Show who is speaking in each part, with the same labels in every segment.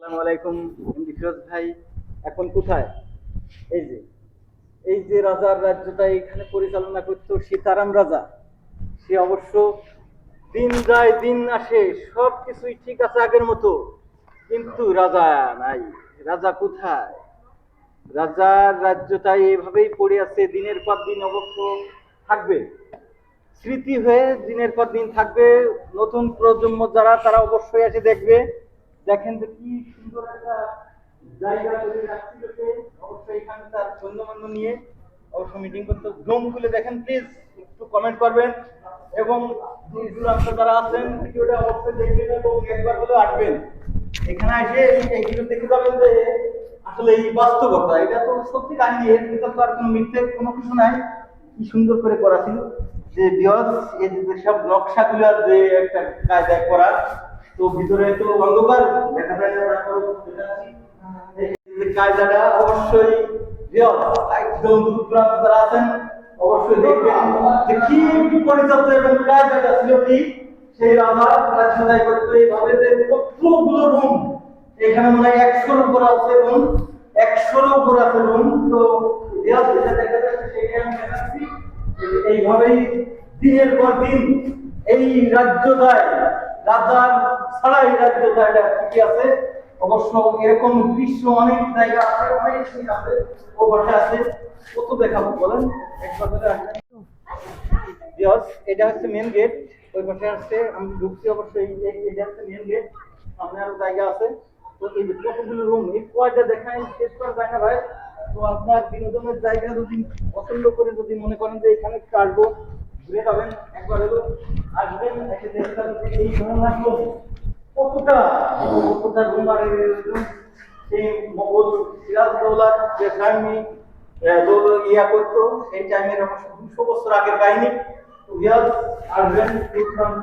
Speaker 1: আসসালামু আলাইকুম এমডি ফিরোজ ভাই। এখন কোথায়? এই যে এই যে রাজার রাজ্যটা এখানে পরিচালনা করতো সীতারাম রাজা। সে অবশ্য দিন যায় দিন আসে, সব কিছুই ঠিক আছে আগের মতো, কিন্তু রাজা নাই। রাজা কোথায়? রাজার রাজ্যটা এভাবেই পড়ে আছে, দিনের পর দিন অবশ্য থাকবে, স্মৃতি হয়ে দিনের পর দিন থাকবে। নতুন প্রজন্ম যারা, তারা অবশ্যই এসে দেখবে। দেখেন যে কি সুন্দর একটা জায়গা তৈরি রাখছিল সে। অবশ্যই এখানে তার সৈন্যবাহিনী নিয়ে অবশ্য মিটিং করতে। জুম খুলে দেখেন প্লিজ, একটু কমেন্ট করবেন এবং দূর দূরান্ত যারা আছেন ভিডিওটা অবশ্যই দেখবেন এবং একবার হলেও আসবেন। এখানে এসে এই ভিডিও দেখে যাবেন যে আসলে এই বাস্তবতা, এটা তো সত্যি কাহিনী, এর ভিতর তো আর কোনো মিথ্যে কোনো কিছু নাই। কি সুন্দর করে করা ছিল যে বিয়স, এই যে সব নকশাগুলো যে একটা কায়দায় করা, তো ভিতরে তো অন্ধকার দেখা যায় না, তারপর দেখাচ্ছি এই কায়দাটা অবশ্যই বিয়স একদম দূর দূরান্ত যারা আছেন অবশ্যই দেখবেন যে কি পরিচালিত এবং কায়দাটা ছিল কি সেই রাজা রাজধানী করতে এইভাবে যে কতগুলো রুম। এখানে মনে হয় 100-এর উপর আছে রুম, 100-এর উপর আছে রুম। তো বিয়স যেটা দেখা যাচ্ছে সেটাই আমি দেখাচ্ছি। এইভাবেই দিনের পর দিন এই রাজ্যটায় রাজার ছাড়া এই রাজ্যটায় ঠিকই আছে। অবশ্য এরকম দৃশ্য অনেক জায়গা আছে, অনেক সিন আছে, ও পাশে আছে। কত দেখাবো বলেন, একবার করে আসেন। Yes, এটা হচ্ছে মেন গেট। ওই পাশে আসছে, আমি ঢুকছি অবশ্যই। এটা হচ্ছে মেন গেট, সামনে আরো জায়গা আছে। তো এই যে কতগুলো রুম, এই কয়টা দেখাই শেষ করা যায় না ভাই। তো আপনার বিনোদনের জায়গা যদি পছন্দ করে, যদি মনে করেন যে এখানে একটু আসবো, ঘুরে যাবেন, একবার হলো আসবেন, এসে দেখতে পাবেন যে এই ধরনের রুম কতটা কতটা রুম। আর সেই মোগল সিরাজদৌলার যে টাইমে ইয়া করতো, সেই টাইমের অবশ্য 200 বছর আগের কাহিনী। আসবেন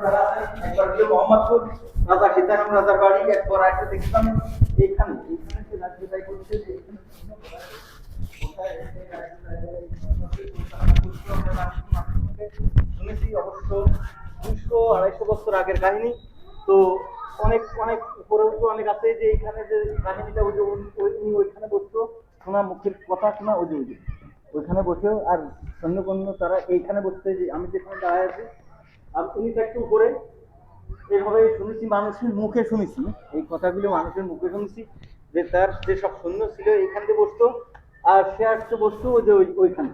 Speaker 1: যারা আছেন, একবার গিয়ে মোহাম্মদপুর রাজা সীতারাম রাজার বাড়ি একবার আসতে দেখতাম। এইখানে এইখানে যে রাজ্যটাই করছে যে শুনেছি অবশ্য 200-250 বছর আগের কাহিনী। তো অনেক অনেক উপরেও তো অনেক আছে যে এখানে যে কাহিনীটা, ওই যে উনি ওইখানে বসতো, শোনা মুখের কথা শোনা, ওই যে ওইখানে বসেও। আর সৈন্যকন্য তারা এইখানে বসতে, যে আমি যেখানে দাঁড়ায় আছি আর উনি তো একটু উপরে। এভাবে শুনেছি, মানুষের মুখে শুনেছি এই কথাগুলো, মানুষের মুখে শুনেছি যে তার যে সব সৈন্য ছিল এইখান থেকে বসতো। আর সে আসতে বসতো ওই যে ওইখানে,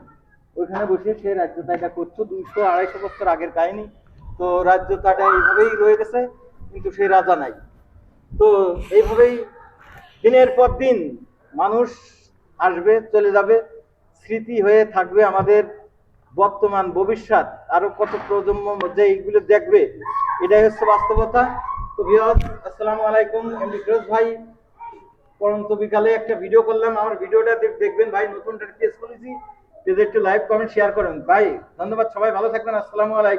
Speaker 1: ওইখানে বসে সে রাজ্য ত্যাগটা করতো। 200-250 বছর আগের কাহিনী। তো রাজ্য ত্যাগটা এইভাবেই রয়ে গেছে, কিন্তু সে রাজা নাই। তো এইভাবেই দিনের পর দিন মানুষ আসবে, চলে যাবে, স্মৃতি হয়ে থাকবে আমাদের বর্তমান ভবিষ্যৎ, আরো কত প্রজন্ম মধ্যে এইগুলো দেখবে। এটাই হচ্ছে বাস্তবতা। তো ভিউয়ার্স, আসসালামু আলাইকুম এমডি ফিরোজ ভাই। পরন্ত বিকালে একটা ভিডিও করলাম, আমার ভিডিওটা দেখবেন ভাই। নতুন একটা পেজ খুলেছি, পেজে একটু লাইক কমেন্ট শেয়ার করেন ভাই। ধন্যবাদ, সবাই ভালো থাকবেন। আসসালামু আলাইকুম।